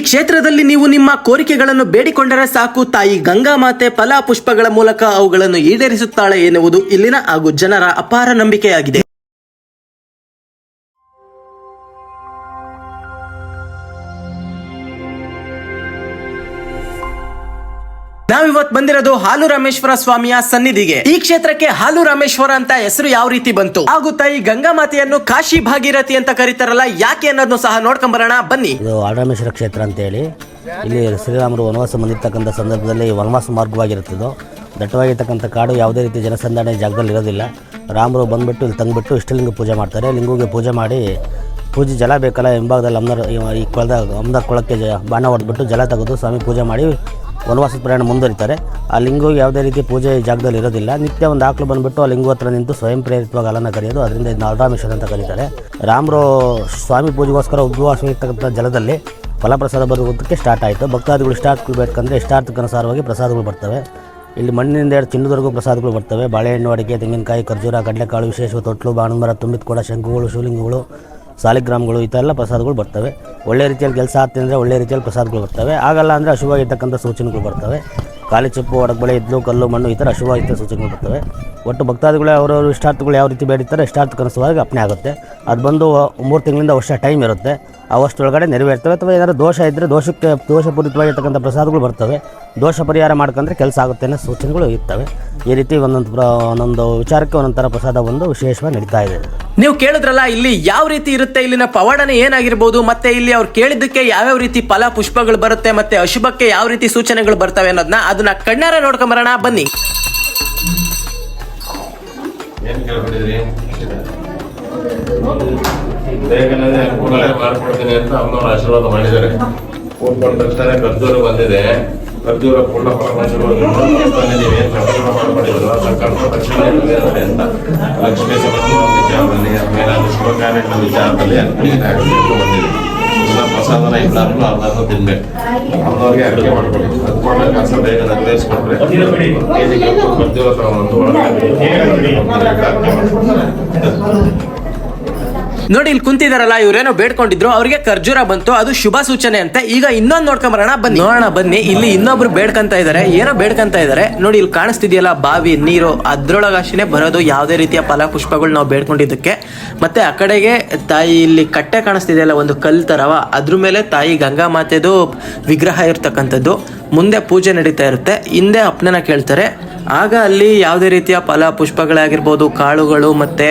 ಕ್ಷೇತ್ರದಲ್ಲಿ ನೀವು ನಿಮ್ಮ ಕೋರಿಕೆಗಳನ್ನು ಬೇಡಿಕೊಂಡರೆ ಸಾಕು, ತಾಯಿ ಗಂಗಾ ಮಾತೆ ಫಲ ಪುಷ್ಪಗಳ ಮೂಲಕ ಅವುಗಳನ್ನು ಈಡೇರಿಸುತ್ತಾಳೆ ಎನ್ನುವುದು ಇಲ್ಲಿನ ಹಾಗೂ ಜನರ ಅಪಾರ ನಂಬಿಕೆಯಾಗಿದೆ. ನಾವಿವತ್ತು ಬಂದಿರೋದು ಹಾಲು ರಾಮೇಶ್ವರ ಸ್ವಾಮಿಯ ಸನ್ನಿಧಿಗೆ. ಈ ಕ್ಷೇತ್ರಕ್ಕೆ ಹಾಲು ರಾಮೇಶ್ವರ ಅಂತ ಹೆಸರು ಯಾವ ರೀತಿ ಬಂತು, ಹಾಗೂ ತಾಯಿ ಗಂಗಾ ಮಾತೆಯನ್ನು ಕಾಶಿ ಭಾಗೀರಥಿ ಅಂತ ಕರೀತಾರಲ್ಲ ಯಾಕೆ ಅನ್ನೋದನ್ನು ಸಹ ನೋಡ್ಕೊಂಡ್ ಬರೋಣ ಬನ್ನಿ. ಇದು ಹಾಲರಾಮೇಶ್ವರ ಕ್ಷೇತ್ರ ಅಂತ ಹೇಳಿ, ಇಲ್ಲಿ ಶ್ರೀರಾಮರು ವನವಾಸ ಬಂದಿರತಕ್ಕಂಥ ಸಂದರ್ಭದಲ್ಲಿ ವನವಾಸ ಮಾರ್ಗವಾಗಿರುತ್ತದೋ, ದಟ್ಟವಾಗಿರ್ತಕ್ಕಂಥ ಕಾಡು, ಯಾವುದೇ ರೀತಿ ಜನಸಂದಣಿ ಜಾಗದಲ್ಲಿ ಇರೋದಿಲ್ಲ. ರಾಮರು ಬಂದ್ಬಿಟ್ಟು ಇಲ್ಲಿ ತಂಗ್ಬಿಟ್ಟು ಇಷ್ಟಲಿಂಗ ಪೂಜೆ ಮಾಡ್ತಾರೆ. ಲಿಂಗುಗೆ ಪೂಜೆ ಮಾಡಿ ಪೂಜೆ ಜಲ ಬೇಕಲ್ಲ, ಹಿಂಭಾಗದಲ್ಲಿ ಈ ಕೊಳದ ಕೊಳಕ್ಕೆ ಬಾಣ ಹೊಡೆದ್ಬಿಟ್ಟು ಜಲ ತೆಗೆದು ಸ್ವಾಮಿ ಪೂಜೆ ಮಾಡಿ ವನವಾಸದ ಪ್ರಯಾಣ ಮುಂದುವರಿತಾರೆ. ಆ ಲಿಂಗು ಯಾವುದೇ ರೀತಿ ಪೂಜೆ ಜಾಗದಲ್ಲಿ ಇರೋದಿಲ್ಲ. ನಿತ್ಯ ಒಂದು ಆಕಳು ಬಂದುಬಿಟ್ಟು ಆ ಲಿಂಗು ಹತ್ರ ನಿಂತು ಸ್ವಯಂ ಪ್ರೇರಿತವಾಗಿ ಅಲನ್ನು ಕರೆಯೋದು, ಅದರಿಂದ ಇದನ್ನ ಹಾಲರಾಮೇಶ್ವರ ಅಂತ ಕರೀತಾರೆ. ರಾಮರು ಸ್ವಾಮಿ ಪೂಜೆಗೋಸ್ಕರ ಉದ್ಭವವಾಗಿರ್ತಕ್ಕಂಥ ಜಲದಲ್ಲಿ ಫಲಪ್ರಸಾದ ಬರುವುದಕ್ಕೆ ಸ್ಟಾರ್ಟ್ ಆಯಿತು. ಭಕ್ತಾದಿಗಳು ಇಷ್ಟಾರ್ಥಗಳು ಬೇಕಂದರೆ ಇಷ್ಟಾರ್ಥಕ್ಕನುಸಾರವಾಗಿ ಪ್ರಸಾದಗಳು ಬರ್ತವೆ. ಇಲ್ಲಿ ಮಣ್ಣಿನಿಂದ ಎರಡು ಚಿನ್ನದವರೆಗೂ ಪ್ರಸಾದಗಳು ಬರ್ತವೆ. ಬಾಳೆಹಣ್ಣು, ಅಡಿಕೆ, ತೆಂಗಿನಕಾಯಿ, ಖರ್ಜೂರ, ಕಡಲೆಕಾಳು, ವಿಶೇಷ ತೊಟ್ಲು, ಬಾಣಮರ, ತುಂಬಿದ ಕೂಡ, ಶಂಕುಗಳು, ಶಿವಲಿಂಗಗಳು, ಸಾಲಿಗ್ರಾಮಗಳು, ಈ ಥರ ಎಲ್ಲ ಪ್ರಸಾದಗಳು ಬರ್ತವೆ. ಒಳ್ಳೆ ರೀತಿಯಲ್ಲಿ ಕೆಲಸ ಆಗ್ತದೆ ಅಂದರೆ ಒಳ್ಳೆ ರೀತಿಯಲ್ಲಿ ಪ್ರಸಾದಗಳು ಬರ್ತವೆ. ಆಗಲ್ಲ ಅಂದರೆ ಅಶುಭವಾಗಿರ್ತಕ್ಕಂಥ ಸೂಚನೆಗಳು ಬರ್ತವೆ. ಖಾಲಿ ಚಪ್ಪು, ಒಡಗಬಳೆ, ಇದ್ಲು, ಕಲ್ಲು, ಮಣ್ಣು, ಈ ಥರ ಅಶುಭವಾಗಿದ್ದ ಸೂಚನೆಗಳು ಬರ್ತವೆ. ಒಟ್ಟು ಭಕ್ತಾದಿಗಳು ಅವರವರು ಇಷ್ಟಾರ್ಥಗಳು ಯಾವ ರೀತಿ ಬೇಡಿರ್ತಾರೆ ಇಷ್ಟಾರ್ಥಕ್ಕನುಸಾರವಾಗಿ ಅಪ್ಪಣೆ ಆಗುತ್ತೆ. ಅದು ಬಂದು 3 ತಿಂಗಳಿಂದ ವರ್ಷ ಟೈಮ್ ಇರುತ್ತೆ. ಆ ವರ್ಷದೊಳಗಡೆ ನೆರವೇರ್ತವೆ. ಅಥವಾ ಏನಾದರೂ ದೋಷ ಇದ್ದರೆ ದೋಷಪೂರಿತವಾಗಿರ್ತಕ್ಕಂಥ ಪ್ರಸಾದಗಳು ಬರ್ತವೆ. ದೋಷ ಪರಿಹಾರ ಮಾಡ್ಕೊಂಡ್ರೆ ಕೆಲಸ ಆಗುತ್ತೆ ಅನ್ನೋ ಸೂಚನೆಗಳು ಇರ್ತವೆ. ಈ ರೀತಿ ಒಂದೊಂದು ವಿಚಾರಕ್ಕೆ ಒಂದೊಂದು ಥರ ಪ್ರಸಾದ ಒಂದು ವಿಶೇಷವಾಗಿ ನಡೀತಾ ಇದೆ. ನೀವು ಕೇಳಿದ್ರಲ್ಲ, ಇಲ್ಲಿ ಯಾವ ರೀತಿ ಇರುತ್ತೆ, ಇಲ್ಲಿನ ಪವಾಡನೆ ಏನಾಗಿರ್ಬೋದು, ಮತ್ತೆ ಇಲ್ಲಿ ಅವ್ರು ಕೇಳಿದ್ದಕ್ಕೆ ಯಾವ್ಯಾವ ರೀತಿ ಫಲ ಪುಷ್ಪಗಳು ಬರುತ್ತೆ, ಮತ್ತೆ ಅಶುಭಕ್ಕೆ ಯಾವ ರೀತಿ ಸೂಚನೆಗಳು ಬರ್ತವೆ ಅನ್ನೋದನ್ನ ಅದನ್ನ ಕಣ್ಣಾರೆ ನೋಡ್ಕೊಂಬರೋಣ ಬನ್ನಿ. ಬೇಗನೆ ಕೂಡಲೇ ಮಾಡ್ಕೊಡ್ತೀನಿ ಅಂತ ಅಮ್ಮನವ್ರು ಆಶೀರ್ವಾದ ಮಾಡಿದ್ದಾರೆ. ಕೂತ್ಕೊಂಡ ತಕ್ಷಣ ಖರ್ಜೂರ ಬಂದಿದೆ. ಖರ್ಜೂರ ಪೂರ್ಣ ಬಂದಿದ್ದೀವಿ. ಖರ್ಜೂರ ಮಾಡ್ಕೊಂಡಿದ್ರು ಅದನ್ನ ಕರ್ಕೊಂಡ ತಕ್ಷಣ ಅಂತ ಲಕ್ಷ್ಮೀ ಸಮರ್ಪಣೆ ವಿಚಾರದಲ್ಲಿ ಆಮೇಲೆ ಶುಭ ಕಾರ್ಯಗಳ ವಿಚಾರದಲ್ಲಿ ಬಂದಿದೆ. ಎಲ್ಲ ಪ್ರಸಾದನ ಇದ್ದಾರು ಅದನ್ನು ತಿನ್ಬೇಕು. ಅಮ್ಮನವ್ರಿಗೆ ಅಡುಗೆ ಮಾಡ್ಕೊಡಿ. ಅದ್ಕೊಂಡ ಕೆಲಸ ಬೇಗ ನಿರ್ವಹಿಸ್ಕೊಂಡ್ರೆ ಖರ್ಜೂರ ತಗೊಂಡು ನೋಡಿ, ಇಲ್ಲಿ ಕುಂತಿದಾರಲ್ಲ, ಇವ್ರೇನೋ ಬೇಡ್ಕೊಂಡಿದ್ರು, ಅವ್ರಿಗೆ ಖರ್ಜೂರ ಬಂತು, ಅದು ಶುಭ ಸೂಚನೆ ಅಂತ. ಈಗ ಇನ್ನೊಂದು ನೋಡ್ಕೊಂಬರೋಣ ಬನ್ನಿ. ನೋಡೋಣ ಬನ್ನಿ. ಇಲ್ಲಿ ಇನ್ನೊಬ್ರು ಬೇಡ್ಕಂತ ಇದಾರೆ, ಏನೋ ಬೇಡ್ಕಂತ ಇದಾರೆ. ನೋಡಿ, ಇಲ್ಲಿ ಕಾಣಿಸ್ತಿದೆಯಲ್ಲ ಬಾವಿ ನೀರು, ಅದ್ರೊಳಗಷ್ಟೇ ಬರೋದು ಯಾವುದೇ ರೀತಿಯ ಫಲ ಪುಷ್ಪಗಳು ನಾವು ಬೇಡ್ಕೊಂಡಿದ್ದಕ್ಕೆ. ಮತ್ತೆ ಆ ಕಡೆಗೆ ತಾಯಿ ಇಲ್ಲಿ ಕಟ್ಟೆ ಕಾಣಿಸ್ತಿದೆಯಲ್ಲ, ಒಂದು ಕಲ್ ತರವ, ಅದ್ರ ಮೇಲೆ ತಾಯಿ ಗಂಗಾ ಮಾತೆದು ವಿಗ್ರಹ ಇರ್ತಕ್ಕಂಥದ್ದು. ಮುಂದೆ ಪೂಜೆ ನಡೀತಾ ಇರುತ್ತೆ, ಹಿಂದೆ ಅಪ್ಪನ ಕೇಳ್ತಾರೆ. ಆಗ ಅಲ್ಲಿ ಯಾವುದೇ ರೀತಿಯ ಫಲ ಪುಷ್ಪಗಳಾಗಿರ್ಬೋದು, ಕಾಳುಗಳು, ಮತ್ತೆ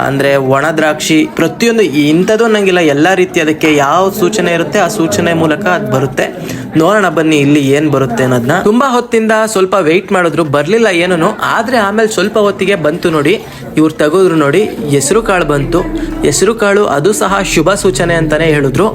ಅಂದರೆ ಒಣ ದ್ರಾಕ್ಷಿ, ಪ್ರತಿಯೊಂದು ಇಂಥದ್ದು ಅನ್ನಂಗಿಲ್ಲ, ಎಲ್ಲ ರೀತಿ ಅದಕ್ಕೆ ಯಾವ ಸೂಚನೆ ಇರುತ್ತೆ ಆ ಸೂಚನೆ ಮೂಲಕ ಅದು ಬರುತ್ತೆ. ನೋಡೋಣ ಬನ್ನಿ ಇಲ್ಲಿ ಏನು ಬರುತ್ತೆ ಅನ್ನೋದನ್ನ. ತುಂಬ ಹೊತ್ತಿಂದ ಸ್ವಲ್ಪ ವೆಯ್ಟ್ ಮಾಡಿದ್ರು, ಬರಲಿಲ್ಲ ಏನೂ. ಆದರೆ ಆಮೇಲೆ ಸ್ವಲ್ಪ ಹೊತ್ತಿಗೆ ಬಂತು ನೋಡಿ, ಇವ್ರು ತೆಗೆದ್ರು ನೋಡಿ, ಹೆಸರು ಕಾಳು ಬಂತು. ಹೆಸರು ಕಾಳು ಅದು ಸಹ ಶುಭ ಸೂಚನೆ ಅಂತಾನೆ ಹೇಳಿದ್ರು.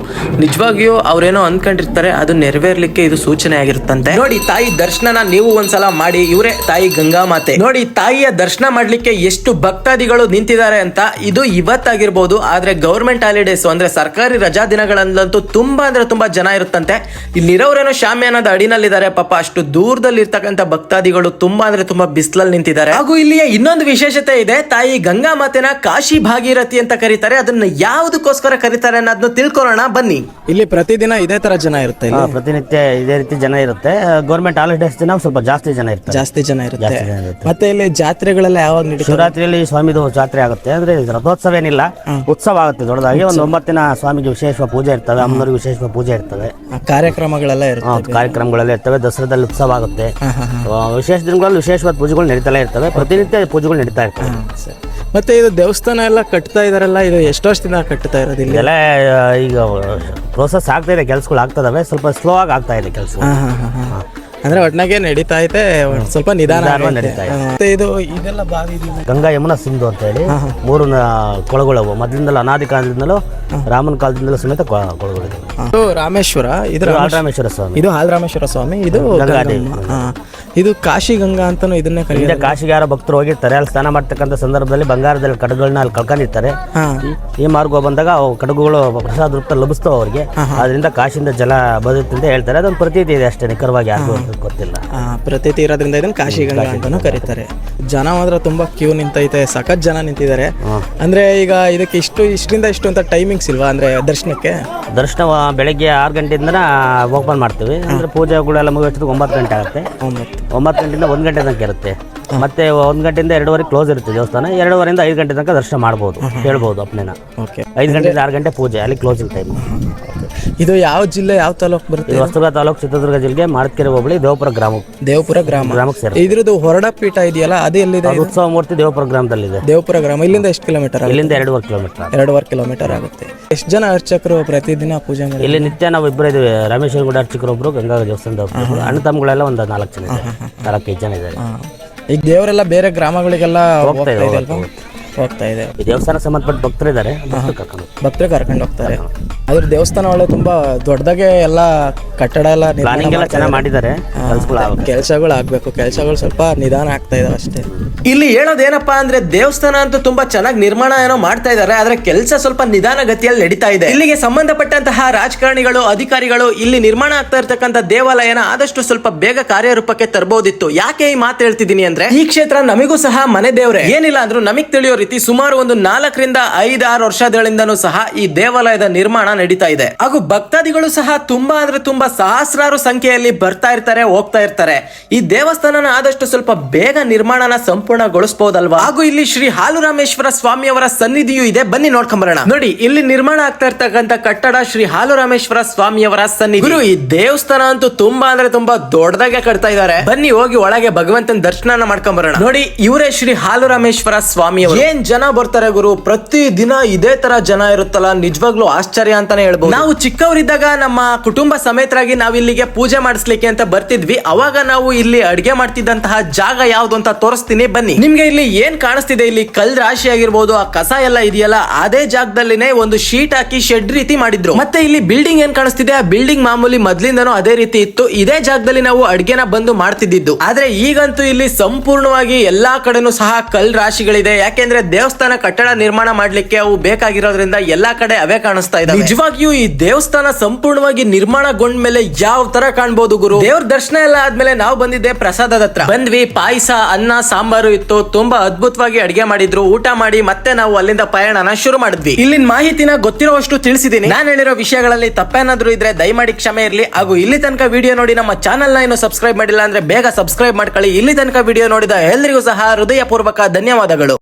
ನಿಜವಾಗಿಯೂ ಅವ್ರೇನೋ ಅಂದ್ಕೊಂಡಿರ್ತಾರೆ, ಅದು ನೆರವೇರ್ಲಿಕ್ಕೆ ಇದು ಸೂಚನೆ ಆಗಿರುತ್ತಂತೆ. ನೋಡಿ, ತಾಯಿ ದರ್ಶನ ನೀವು ಒಂದ್ಸಲ ಮಾಡಿ. ಇವರೇ ತಾಯಿ ಗಂಗಾ ಮಾತೆ. ನೋಡಿ, ತಾಯಿಯ ದರ್ಶನ ಮಾಡ್ಲಿಕ್ಕೆ ಎಷ್ಟು ಭಕ್ತಾದಿಗಳು ನಿಂತಿದ್ದಾರೆ ಅಂತ. ಇದು ಇವತ್ತಾಗಿರ್ಬೋದು, ಆದ್ರೆ ಗೌರ್ಮೆಂಟ್ ಹಾಲಿಡೇಸ್ ಅಂದ್ರೆ ಸರ್ಕಾರಿ ರಜಾ ದಿನಗಳಲ್ಲಂತೂ ತುಂಬಾ ಅಂದ್ರೆ ತುಂಬಾ ಜನ ಇರುತ್ತಂತೆ. ಇಲ್ಲಿರೋರೇನೋ ಶಾಮ್ಯಾನದ ಅಡಿನಲ್ಲಿದ್ದಾರೆ. ಪಾಪ ಅಷ್ಟು ದೂರದಲ್ಲಿ ಇರ್ತಕ್ಕಂಥ ಭಕ್ತಾದಿಗಳು ತುಂಬಾ ಅಂದ್ರೆ ತುಂಬಾ ಬಿಸಿಲಲ್ಲಿ ನಿಂತಿದ್ದಾರೆ. ಹಾಗೂ ಇಲ್ಲಿಯ ಇನ್ನೊಂದು ವಿಶೇಷತೆ ಇದೆ, ತಾಯಿ ಗಂಗಾ ಮಾತೆನ ಕಾಶಿ ಭಾಗೀರಥಿ ಅಂತ ಕರೀತಾರೆ. ಅದನ್ನ ಯಾವುದಕ್ಕೋಸ್ಕರ ಕರೀತಾರೆ ಅನ್ನೋದನ್ನ ತಿಳ್ಕೊಳ್ಳೋಣ ಬನ್ನಿ. ಇಲ್ಲಿ ಪ್ರತಿದಿನ ಇದೇ ತರ ಜನ ಇರುತ್ತೆ. ಪ್ರತಿನಿತ್ಯ ಇದೇ ರೀತಿ ಜನ ಇರುತ್ತೆ. ಗೌರ್ಮೆಂಟ್ ಹಾಲಿಡೇಸ್ ದಿನ ಸ್ವಲ್ಪ ಜಾಸ್ತಿ ಜನ ಇರುತ್ತೆ. ಮತ್ತೆ ಇಲ್ಲಿ ಜಾತ್ರೆಗಳೆಲ್ಲ ಯಾವಾಗ ನಡೀತದೆ? ಶಿವರಾತ್ರಿಯಲ್ಲಿ ಸ್ವಾಮಿದು ಜಾತ್ರೆ ಆಗುತ್ತೆ. ಅಂದ್ರೆ ರಥೋತ್ಸವ ಏನಿಲ್ಲ, ಉತ್ಸವ ಆಗುತ್ತೆ ದೊಡ್ಡದಾಗಿ. ಒಂದು 9 ದಿನ ಸ್ವಾಮಿಗೆ ವಿಶೇಷ ಪೂಜೆ ಇರ್ತವೆ, ಅಮ್ಮನವ್ರಿಗೆ ವಿಶೇಷ ಪೂಜೆ ಇರ್ತವೆ, ಕಾರ್ಯಕ್ರಮಗಳೆಲ್ಲ ಇರ್ತವೆ. ದಸರಾದಲ್ಲಿ ಉತ್ಸವ ಆಗುತ್ತೆ. ವಿಶೇಷ ದಿನಗಳಲ್ಲಿ ವಿಶೇಷವಾದ ಪೂಜೆಗಳು ನಡೀತಲೇ ಇರ್ತವೆ. ಪ್ರತಿನಿತ್ಯ ಪೂಜೆಗಳು ನಡೀತಾ ಇರ್ತವೆ. ಮತ್ತೆ ಇದು ದೇವಸ್ಥಾನ ಎಲ್ಲ ಕಟ್ತಾ ಇದಾರಲ್ಲ, ಇದು ಎಷ್ಟು ವರ್ಷದಿಂದ ಕಟ್ತಾ ಇರೋದು? ಇದೆಲ್ಲ ಈಗ ಪ್ರೋಸೆಸ್ ಆಗ್ತಾ ಇದೆ, ಕೆಲಸಗಳು ಆಗ್ತದವೆ. ಸ್ವಲ್ಪ ಸ್ಲೋ ಆಗಿ ಆಗ್ತಾ ಇದೆ ಕೆಲಸ. ಅಂದ್ರೆ ಒಟ್ನಾಗೆ ನಡೀತಾ ಇದೆ, ಸ್ವಲ್ಪ ನಿಧಾನ ನಡೀತಾ ಇದೆ. ಮತ್ತೆ ಇದು ಇದೆಲ್ಲ ಬಾವಿ ಗಂಗಾ ಯಮುನಾ ಸಿಂಧು ಅಂತ ಹೇಳಿ 3 ಕೊಳಗಳು ಮೊದಲಿಂದಲೂ ಅನಾದಿ ಕಾಲದಿಂದಲೂ ರಾಮನ ಕಾಲದಿಂದಲೂ ಸಮೇತ ಕೊಳಗಳಿದೆ. ರಾಮೇಶ್ವರ, ಇದು ಹಾಲರಾಮೇಶ್ವರ ಸ್ವಾಮಿ, ಇದು ಹಾಲರಾಮೇಶ್ವರ ಸ್ವಾಮಿ, ಇದು ಇದು ಕಾಶಿ ಗಂಗಾ ಅಂತಾನು ಇದನ್ನೇ ಕರೀತಾರೆ. ಕಾಶಿಗೆ ಯಾರೋ ಭಕ್ತರು ಹೋಗಿರ್ತಾರೆ, ಅಲ್ಲಿ ಸ್ನಾನ ಮಾಡ್ತಕ್ಕಂಥ ಸಂದರ್ಭದಲ್ಲಿ ಬಂಗಾರದಲ್ಲಿ ಕಡಗುಗಳನ್ನ ಅಲ್ಲಿ ಕಳ್ಕೊಂಡಿರ್ತಾರೆ. ಈ ಮಾರ್ಗ ಬಂದಾಗ ಕಡಗುಗಳು ಪ್ರಸಾದ ರೂಪ ಲಭಿಸ್ತವೆ ಅವ್ರಿಗೆ. ಅದರಿಂದ ಕಾಶಿಯಿಂದ ಜಲ ಬರುತ್ತೆ ಅಂತ ಹೇಳ್ತಾರೆ. ಅದೊಂದು ಪ್ರತೀತಿ ಇದೆ ಅಷ್ಟೇ, ನಿಖರವಾಗಿ ಯಾರಿಗೂ ಗೊತ್ತಿಲ್ಲ. ಪ್ರತೀತಿ ಇರೋದ್ರಿಂದ ಇದನ್ನ ಕಾಶಿ ಗಂಗಾ ಅಂತಾನು ಕರೀತಾರೆ. ಜನ ಮಾತ್ರ ತುಂಬಾ ಕ್ಯೂ ನಿಂತೈತೆ, ಸಖತ್ ಜನ ನಿಂತಿದ್ದಾರೆ. ಅಂದ್ರೆ ಈಗ ಇದಕ್ಕೆ ಇಷ್ಟರಿಂದ ಇಷ್ಟು ಅಂತ ಟೈಮಿಂಗ್ಸ್ ಇಲ್ವಾ ಅಂದ್ರೆ ದರ್ಶನಕ್ಕೆ? ದರ್ಶನ ಬೆಳಗ್ಗೆ 6 ಗಂಟೆಯಿಂದ ಓಪನ್ ಮಾಡ್ತೀವಿ. ಅಂದರೆ ಪೂಜೆಗಳೆಲ್ಲ ಮುಗಿಯೋಷ್ಟೊತ್ತಿಗೆ 9 ಗಂಟೆ ಆಗುತ್ತೆ. 9 ಗಂಟೆಯಿಂದ 1 ಗಂಟೆ ತನಕ ಇರುತ್ತೆ. ಮತ್ತೆ 1 ಗಂಟೆಯಿಂದ 2:30 ಕ್ಲೋಸ್ ಇರುತ್ತೆ ದೇವಸ್ಥಾನ. 2:30ಯಿಂದ 5 ಗಂಟೆ ತನಕ ದರ್ಶನ ಮಾಡ್ಬೋದು, ಹೇಳ್ಬೋದು ಅಪ್ಪನೇನ. ಓಕೆ. 5 ಗಂಟೆಯಿಂದ 6 ಗಂಟೆ ಪೂಜೆ, ಅಲ್ಲಿ ಕ್ಲೋಸಿಂಗ್ ಟೈಮ್. ಇದು ಯಾವ ಜಿಲ್ಲೆ, ಯಾವ ತಾಲೂಕು ಬರುತ್ತೆ? ಇದು ಹೊಸದುರ್ಗ ತಾಲೂಕು, ಚಿತ್ರದುರ್ಗ ಜಿಲ್ಲೆ, ಮಾರತ್ಕೆರೆ ಹೋಬಳಿ, ದೇವಪುರ ಗ್ರಾಮಕ್ಕೆ ಸೇರುತ್ತೆ. ಇದ್ರದ್ದು ಹೊರಡ ಪೀಠ ಇದೆಯಲ್ಲ, ಅದು ಎಲ್ಲಿದೆ? ಅದು ಉತ್ಸವ ಮೂರ್ತಿ ದೇವಪುರ ಗ್ರಾಮದಲ್ಲಿದೆ. ದೇವಪುರ ಗ್ರಾಮ. ಇಲ್ಲಿಂದ ಎಷ್ಟು ಕಿಲೋಮೀಟರ್? ಇಲ್ಲಿಂದ 2.5 ಕಿಲೋಮೀಟರ್. 2.5 ಕಿಲೋಮೀಟರ್ ಆಗುತ್ತೆ. ಎಷ್ಟು ಜನ ಅರ್ಚಕರು ಪ್ರತಿದಿನ ಪೂಜೆ ಮಾಡಿ? ಇಲ್ಲಿ ನಿತ್ಯ ನಾವು ಇಬ್ಬರು ಇದ್ದೀವಿ. ರಮೇಶ್ವರ ಅರ್ಚಕರೊಬ್ರು, ಗಂಗಾ ದೇವಸ್ಥಾನದ ಒಬ್ರು, ಅಣ್ಣ ತಮ್ಮಗಳೆಲ್ಲ ಒಂದು 4 ಜನ ಇದ್ದಾರೆ, 4-5 ಜನ ಇದ್ದಾರೆ. ಈಗ ದೇವರೆಲ್ಲ ಬೇರೆ ಗ್ರಾಮಗಳಿಗೆಲ್ಲ ಹೋಗ್ತಾ ಹೋಗ್ತಾ ಇದೆ. ಈ ದೇವಸ್ಥಾನಕ್ಕೆ ಸಂಬಂಧಪಟ್ಟ ಭಕ್ತರಿದ್ದಾರೆ, ಭಕ್ತರು ಕರ್ಕೊಂಡು ಹೋಗ್ತಾರೆ. ಅದ್ರ ದೇವಸ್ಥಾನ ಒಳ್ಳೆ ತುಂಬಾ ದೊಡ್ಡದಾಗೆ ಎಲ್ಲ ಕಟ್ಟಡ ಎಲ್ಲ ಪ್ಲಾನಿಂಗ್ ಎಲ್ಲ ಚೆನ್ನಾಗಿ ಮಾಡಿದ್ದಾರೆ. ಕೆಲಸಗಳು ಆಗ್ಬೇಕು, ಕೆಲಸಗಳು ಸ್ವಲ್ಪ ನಿಧಾನ ಆಗ್ತಾ ಇದಾವೆ ಅಷ್ಟೇ. ಇಲ್ಲಿ ಹೇಳೋದೇನಪ್ಪಾ ಅಂದ್ರೆ ದೇವಸ್ಥಾನ ಅಂತೂ ತುಂಬಾ ಚೆನ್ನಾಗಿ ನಿರ್ಮಾಣ ಏನೋ ಮಾಡ್ತಾ ಇದಾರೆ, ಆದ್ರೆ ಕೆಲಸ ಸ್ವಲ್ಪ ನಿಧಾನ ಗತಿಯಲ್ಲಿ ನಡೀತಾ ಇದೆ. ಇಲ್ಲಿಗೆ ಸಂಬಂಧಪಟ್ಟಂತಹ ರಾಜಕಾರಣಿಗಳು, ಅಧಿಕಾರಿಗಳು ಇಲ್ಲಿ ನಿರ್ಮಾಣ ಆಗ್ತಾ ಇರ್ತಕ್ಕಂಥ ದೇವಾಲಯನ ಆದಷ್ಟು ಸ್ವಲ್ಪ ಬೇಗ ಕಾರ್ಯರೂಪಕ್ಕೆ ತರಬಹುದಿತ್ತು. ಯಾಕೆ ಈ ಮಾತು ಹೇಳ್ತಿದ್ದೀನಿ ಅಂದ್ರೆ, ಈ ಕ್ಷೇತ್ರ ನಮಗೂ ಸಹ ಮನೆ ದೇವ್ರೆ. ಏನಿಲ್ಲ ಅಂದ್ರೂ ನಮಗ್ ತಿಳಿಯೋ ರೀತಿ ಸುಮಾರು ಒಂದು 4ರಿಂದ 5-6 ವರ್ಷಗಳಿಂದನೂ ಸಹ ಈ ದೇವಾಲಯದ ನಿರ್ಮಾಣ ನಡೀತಾ ಇದೆ. ಹಾಗೂ ಭಕ್ತಾದಿಗಳು ಸಹ ತುಂಬಾ ಅಂದ್ರೆ ತುಂಬಾ ಸಹಸ್ರಾರು ಸಂಖ್ಯೆಯಲ್ಲಿ ಬರ್ತಾ ಇರ್ತಾರೆ, ಹೋಗ್ತಾ ಇರ್ತಾರೆ. ಈ ದೇವಸ್ಥಾನನ ಆದಷ್ಟು ಸ್ವಲ್ಪ ಬೇಗ ನಿರ್ಮಾಣನ ಸಂಪೂರ್ಣಗೊಳಿಸಬಹುದಲ್ವಾ? ಹಾಗೂ ಇಲ್ಲಿ ಶ್ರೀ ಹಾಲುರಾಮೇಶ್ವರ ಸ್ವಾಮಿಯವರ ಸನ್ನಿಧಿಯೂ ಇದೆ, ಬನ್ನಿ ನೋಡ್ಕೊಂಡ್ ಬರೋಣ. ನೋಡಿ, ಇಲ್ಲಿ ನಿರ್ಮಾಣ ಆಗ್ತಾ ಇರ್ತಕ್ಕಂಥ ಕಟ್ಟಡ ಶ್ರೀ ಹಾಲುರಾಮೇಶ್ವರ ಸ್ವಾಮಿಯವರ ಸನ್ನಿಧಿ. ಗುರು, ಈ ದೇವಸ್ಥಾನ ಅಂತೂ ತುಂಬಾ ಅಂದ್ರೆ ತುಂಬಾ ದೊಡ್ಡದಾಗೆ ಕಟ್ತಾ ಇದ್ದಾರೆ. ಬನ್ನಿ ಹೋಗಿ ಒಳಗೆ ಭಗವಂತನ ದರ್ಶನ ಮಾಡ್ಕೊಂಡ್ ಬರೋಣ. ನೋಡಿ, ಇವರೇ ಶ್ರೀ ಹಾಲುರಾಮೇಶ್ವರ ಸ್ವಾಮಿಯವರು. ಏನ್ ಜನ ಬರ್ತಾರೆ ಗುರು, ಪ್ರತಿ ದಿನ ಇದೇ ತರ ಜನ ಇರುತ್ತಲ್ಲ, ನಿಜವಾಗ್ಲೂ ಆಶ್ಚರ್ಯ ಅಂತಾನೆ ಹೇಳ್ಬೋದು. ನಾವು ಚಿಕ್ಕವರಿದ್ದಾಗ ನಮ್ಮ ಕುಟುಂಬ ಸಮೇತರಾಗಿ ನಾವ್ ಇಲ್ಲಿಗೆ ಪೂಜೆ ಮಾಡಿಸ್ಲಿಕ್ಕೆ ಅಂತ ಬರ್ತಿದ್ವಿ. ಅವಾಗ ನಾವು ಇಲ್ಲಿ ಅಡ್ಗೆ ಮಾಡ್ತಿದ್ದಂತಹ ಜಾಗ ಯಾವ್ದು ಅಂತ ತೋರಿಸ್ತೀನಿ, ಬನ್ನಿ. ನಿಮ್ಗೆ ಇಲ್ಲಿ ಏನ್ ಕಾಣಿಸ್ತಿದೆ, ಇಲ್ಲಿ ಕಲ್ ರಾಶಿ ಆಗಿರ್ಬೋದು, ಆ ಕಸ ಎಲ್ಲ ಇದೆಯಲ್ಲ, ಅದೇ ಜಾಗದಲ್ಲಿನೇ ಒಂದು ಶೀಟ್ ಹಾಕಿ ಶೆಡ್ ರೀತಿ ಮಾಡಿದ್ರು. ಮತ್ತೆ ಇಲ್ಲಿ ಬಿಲ್ಡಿಂಗ್ ಏನ್ ಕಾಣಿಸ್ತಿದೆ, ಆ ಬಿಲ್ಡಿಂಗ್ ಮಾಮೂಲಿ ಮೊದ್ಲಿಂದನೂ ಅದೇ ರೀತಿ ಇತ್ತು. ಇದೇ ಜಾಗದಲ್ಲಿ ನಾವು ಅಡ್ಗೆನ ಬಂದು ಮಾಡ್ತಿದ್ದು. ಆದ್ರೆ ಈಗಂತೂ ಇಲ್ಲಿ ಸಂಪೂರ್ಣವಾಗಿ ಎಲ್ಲಾ ಕಡೆನೂ ಸಹ ಕಲ್ ರಾಶಿಗಳಿದೆ. ಯಾಕೆಂದ್ರೆ ದೇವಸ್ಥಾನ ಕಟ್ಟಡ ನಿರ್ಮಾಣ ಮಾಡ್ಲಿಕ್ಕೆ ಅವು ಬೇಕಾಗಿರೋದ್ರಿಂದ ಎಲ್ಲಾ ಕಡೆ ಅವೇ ಕಾಣಿಸ್ತಾ ಇದಾವೆ. ನಿಜವಾಗಿಯೂ ಈ ದೇವಸ್ಥಾನ ಸಂಪೂರ್ಣವಾಗಿ ನಿರ್ಮಾಣಗೊಂಡ ಮೇಲೆ ಯಾವ ತರ ಕಾಣ್ಬೋದು ಗುರು. ದೇವ್ರ ದರ್ಶನ ಎಲ್ಲ ಆದ್ಮೇಲೆ ನಾವು ಬಂದಿದ್ದೆ ಪ್ರಸಾದದ ಹತ್ರ. ಬಂದ್ವಿ, ಪಾಯಸ, ಅನ್ನ, ಸಾಂಬಾರು ಇತ್ತು. ತುಂಬಾ ಅದ್ಭುತವಾಗಿ ಅಡಿಗೆ ಮಾಡಿದ್ರು. ಊಟ ಮಾಡಿ ಮತ್ತೆ ನಾವು ಅಲ್ಲಿಂದ ಪಯಣನ ಶುರು ಮಾಡಿದ್ವಿ. ಇಲ್ಲಿನ ಮಾಹಿತಿನ ಗೊತ್ತಿರೋವಷ್ಟು ತಿಳಿಸಿದೀನಿ. ನಾನು ಹೇಳಿರೋ ವಿಷಯಗಳಲ್ಲಿ ತಪ್ಪೇನಾದ್ರೂ ಇದ್ರೆ ದಯಮಾಡಿ ಕ್ಷಮೆ ಇರ್ಲಿ. ಹಾಗೂ ಇಲ್ಲಿ ತನಕ ವಿಡಿಯೋ ನೋಡಿ ನಮ್ಮ ಚಾನೆಲ್ ನ ಇನ್ನು ಸಬ್ಸ್ಕ್ರೈಬ್ ಮಾಡಿಲ್ಲ ಅಂದ್ರೆ ಬೇಗ ಸಬ್ಸ್ಕ್ರೈಬ್ ಮಾಡ್ಕೊಳ್ಳಿ. ಇಲ್ಲಿ ತನಕ ವಿಡಿಯೋ ನೋಡಿದ ಎಲ್ಲರಿಗೂ ಸಹ ಹೃದಯಪೂರ್ವಕ ಧನ್ಯವಾದಗಳು.